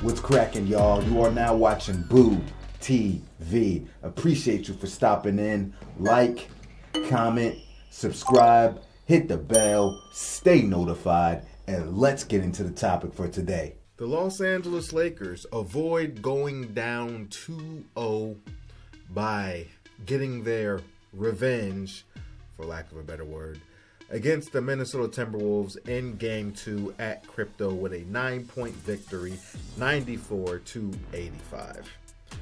What's cracking, y'all? You are now watching Boo TV. Appreciate you for stopping in. Like, comment, subscribe, hit the bell, stay notified, and let's get into the topic for today. The Los Angeles Lakers avoid going down 2-0 by getting their revenge, for lack of a better word, against the Minnesota Timberwolves in Game 2 at Crypto with a 9-point victory, 94-85.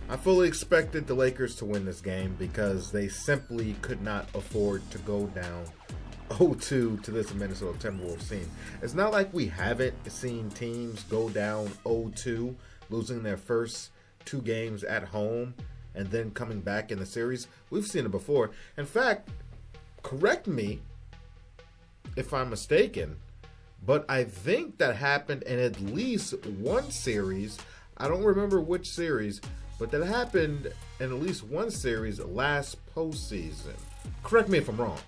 I fully expected the Lakers to win this game because they simply could not afford to go down 0-2 to this Minnesota Timberwolves team. It's not like we haven't seen teams go down 0-2, losing their first two games at home and then coming back in the series. We've seen it before. In fact, correct me if I'm mistaken, but I think that happened in at least one series. I don't remember which series, but that happened in at least one series last postseason. Correct me if I'm wrong,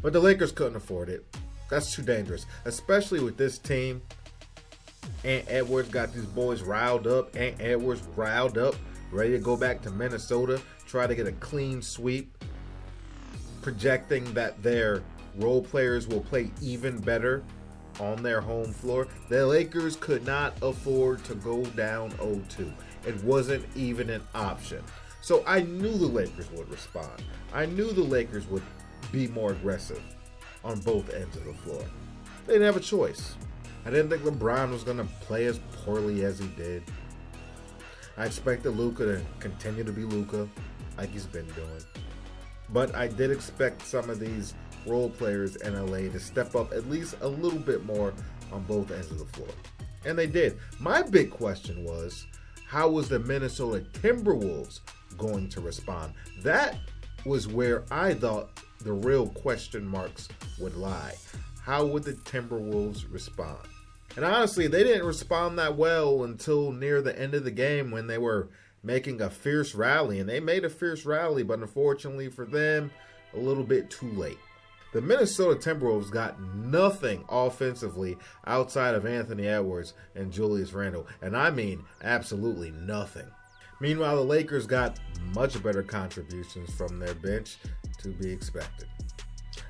but the Lakers couldn't afford it. That's too dangerous, especially with this team. Edwards got these boys riled up. Edwards riled up, ready to go back to Minnesota, try to get a clean sweep, projecting that their role players will play even better on their home floor. The Lakers could not afford to go down 0-2. It wasn't even an option. So I knew the Lakers would respond. I knew the Lakers would be more aggressive on both ends of the floor. They didn't have a choice. I didn't think LeBron was going to play as poorly as he did. I expected Luka to continue to be Luka like he's been doing. But I did expect some of these role players in LA to step up at least a little bit more on both ends of the floor. And they did. My big question was, how was the Minnesota Timberwolves going to respond? That was where I thought the real question marks would lie. How would the Timberwolves respond? And honestly, they didn't respond that well until near the end of the game when they were making a fierce rally. And they made a fierce rally, but unfortunately for them, a little bit too late. The Minnesota Timberwolves got nothing offensively outside of Anthony Edwards and Julius Randle. And I mean absolutely nothing. Meanwhile, the Lakers got much better contributions from their bench, to be expected.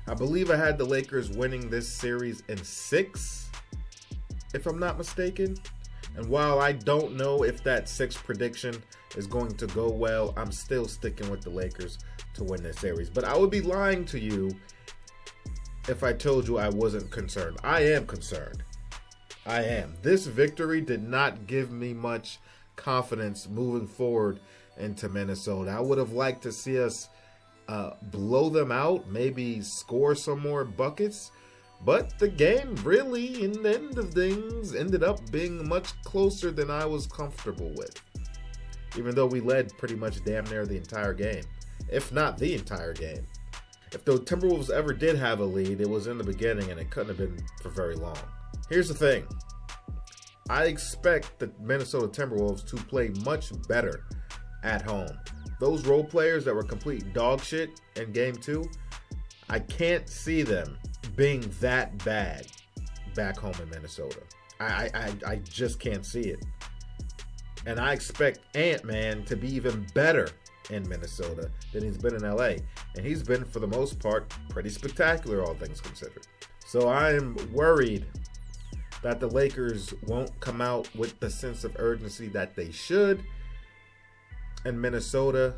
I believe I had the Lakers winning this series in 6, if I'm not mistaken. And while I don't know if that 6 prediction is going to go well, I'm still sticking with the Lakers to win this series. But I would be lying to you if I told you I wasn't concerned. I am concerned. I am. This victory did not give me much confidence moving forward into Minnesota. I would have liked to see us blow them out, maybe score some more buckets. But the game really, in the end of things, ended up being much closer than I was comfortable with. Even though we led pretty much damn near the entire game, if not the entire game. If the Timberwolves ever did have a lead, it was in the beginning and it couldn't have been for very long. Here's the thing. I expect the Minnesota Timberwolves to play much better at home. Those role players that were complete dog shit in Game 2, I can't see them being that bad back home in Minnesota. I just can't see it. And I expect Ant-Man to be even better in Minnesota than he's been in LA. And he's been, for the most part, pretty spectacular, all things considered. So I'm worried that the Lakers won't come out with the sense of urgency that they should in Minnesota.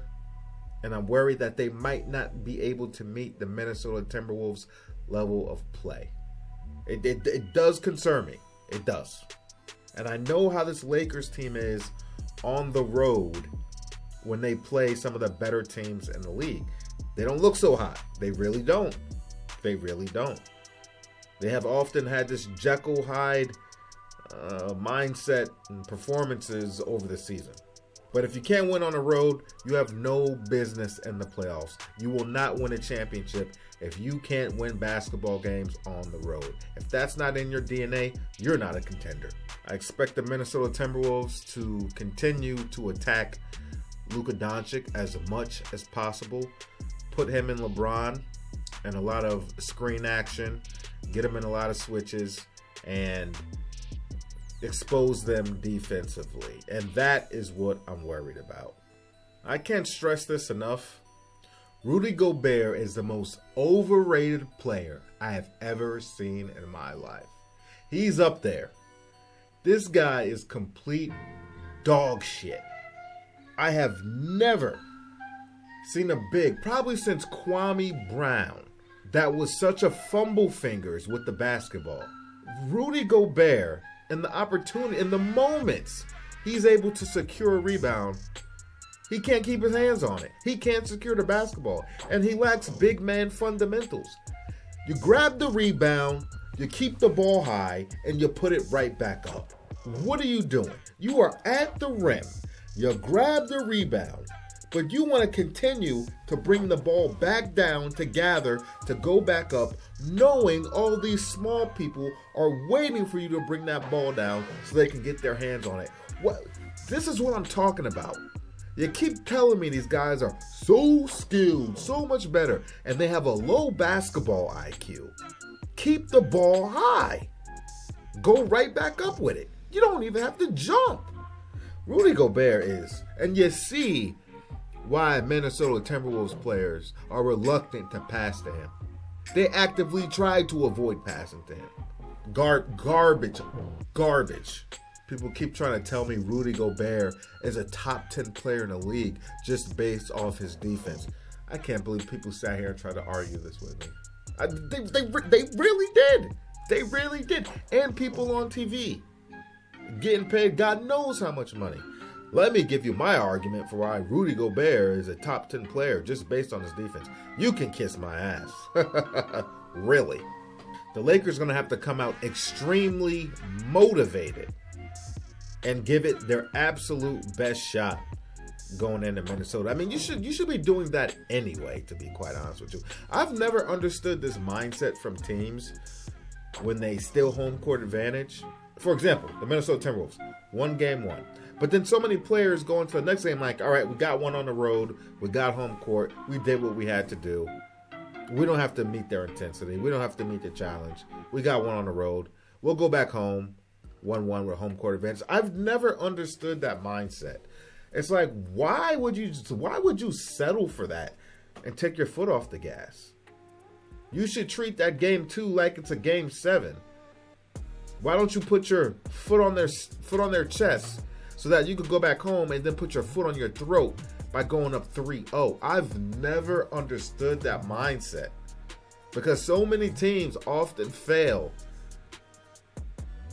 And I'm worried that they might not be able to meet the Minnesota Timberwolves level of play. It does concern me. It does. And I know how this Lakers team is on the road when they play some of the better teams in the league. They don't look so hot. They really don't. They really don't. They have often had this Jekyll Hyde mindset and performances over the season. But if you can't win on the road, you have no business in the playoffs. You will not win a championship if you can't win basketball games on the road. If that's not in your DNA, you're not a contender. I expect the Minnesota Timberwolves to continue to attack Luka Doncic as much as possible. Put him in LeBron and a lot of screen action. Get him in a lot of switches. And expose them defensively. And that is what I'm worried about. I can't stress this enough. Rudy Gobert is the most overrated player I have ever seen in my life. He's up there. This guy is complete dog shit. I have never seen a big, probably since Kwame Brown, that was such a fumble fingers with the basketball. Rudy Gobert, in the opportunity, in the moments he's able to secure a rebound, he can't keep his hands on it. He can't secure the basketball. And he lacks big man fundamentals. You grab the rebound, you keep the ball high, and you put it right back up. What are you doing? You are at the rim. You grab the rebound, but you want to continue to bring the ball back down to gather, to go back up, knowing all these small people are waiting for you to bring that ball down so they can get their hands on it. This is what I'm talking about. You keep telling me these guys are so skilled, so much better, and they have a low basketball IQ. Keep the ball high. Go right back up with it. You don't even have to jump. Rudy Gobert is, and you see why Minnesota Timberwolves players are reluctant to pass to him. They actively try to avoid passing to him. Garbage. People keep trying to tell me Rudy Gobert is a top 10 player in the league just based off his defense. I can't believe people sat here and tried to argue this with me. They really did. They really did. And people on TV getting paid God knows how much money. Let me give you my argument for why Rudy Gobert is a top 10 player just based on his defense. You can kiss my ass. Really. The Lakers are going to have to come out extremely motivated and give it their absolute best shot going into Minnesota. I mean, you should be doing that anyway, to be quite honest with you. I've never understood this mindset from teams when they steal home court advantage. For example, the Minnesota Timberwolves, one game won. But then so many players go into the next game like, all right, we got one on the road. We got home court. We did what we had to do. We don't have to meet their intensity. We don't have to meet the challenge. We got one on the road. We'll go back home. 1-1 with home court advantage. I've never understood that mindset. It's like, why would you settle for that and take your foot off the gas? You should treat that game 2 like it's a game 7. Why don't you put your foot on their chest so that you could go back home and then put your foot on your throat by going up 3-0? I've never understood that mindset because so many teams often fail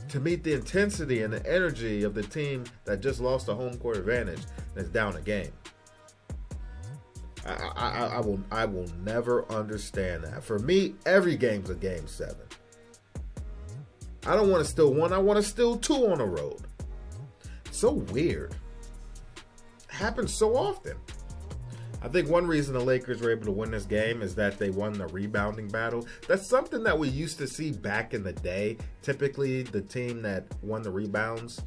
to meet the intensity and the energy of the team that just lost a home court advantage and is down a game. I will never understand that. For me, every game's a game 7. I don't want to steal 1. I want to steal 2 on the road. So weird. Happens so often. I think one reason the Lakers were able to win this game is that they won the rebounding battle. That's something that we used to see back in the day. Typically, the team that won the rebounds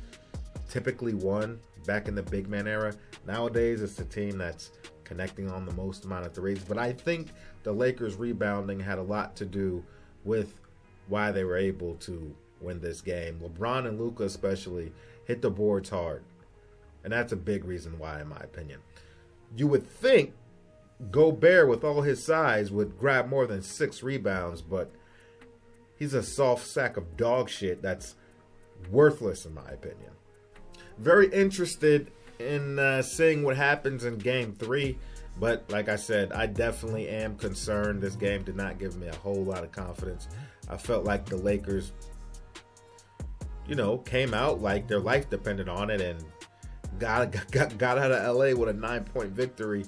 typically won back in the big man era. Nowadays, it's the team that's connecting on the most amount of threes. But I think the Lakers rebounding had a lot to do with why they were able to win this game. LeBron and Luka especially hit the boards hard. And that's a big reason why, in my opinion. You would think Gobert, with all his size, would grab more than 6 rebounds, but he's a soft sack of dog shit that's worthless, in my opinion. Very interested in seeing what happens in Game 3, but like I said, I definitely am concerned. This game did not give me a whole lot of confidence. I felt like the Lakers, came out like their life depended on it and got out of LA with a 9-point victory,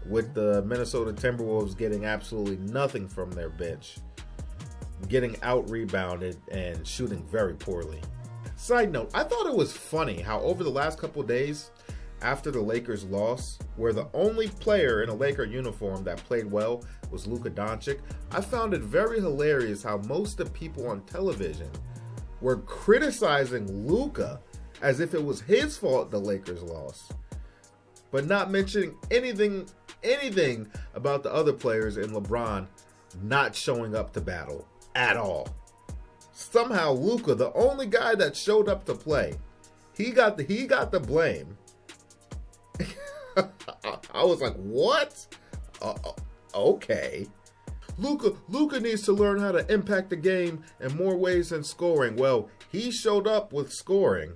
with the Minnesota Timberwolves getting absolutely nothing from their bench, getting out rebounded and shooting very poorly. Side note, I thought it was funny how over the last couple of days after the Lakers loss, where the only player in a Laker uniform that played well was Luka Doncic, I found it very hilarious how most of the people on television were criticizing Luka as if it was his fault the Lakers lost, but not mentioning anything about the other players and LeBron not showing up to battle at all. somehow Luka, the only guy that showed up to play, he got the blame. I was like, what? Okay. Luka needs to learn how to impact the game in more ways than scoring. Well, he showed up with scoring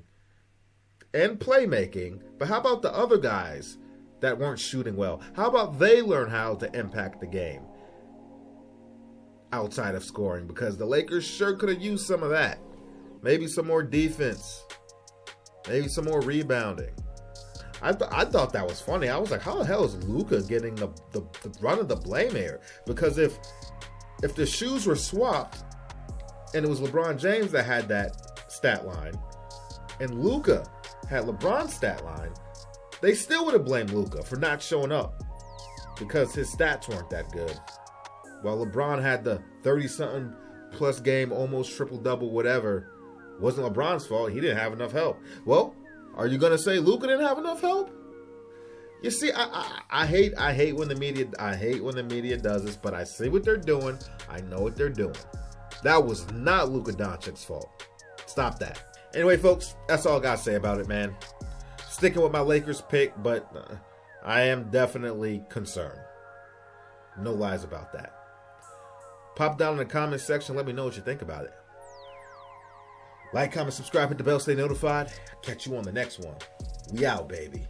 and playmaking, but how about the other guys that weren't shooting well? How about they learn how to impact the game outside of scoring? Because the Lakers sure could have used some of that. Maybe some more defense. Maybe some more rebounding. I thought that was funny. I was like, how the hell is Luka getting the run of the blame here? Because if the shoes were swapped and it was LeBron James that had that stat line and Luka had LeBron's stat line, they still would have blamed Luka for not showing up because his stats weren't that good. While LeBron had the 30-something plus game, almost triple-double, whatever, wasn't LeBron's fault. He didn't have enough help. Well, are you gonna say Luka didn't have enough help? You see, I hate when the media does this, but I see what they're doing. I know what they're doing. That was not Luka Doncic's fault. Stop that. Anyway, folks, that's all I gotta say about it, man. Sticking with my Lakers pick, but I am definitely concerned. No lies about that. Pop down in the comment section. Let me know what you think about it. Like, comment, subscribe, hit the bell, stay notified. Catch you on the next one. We out, baby.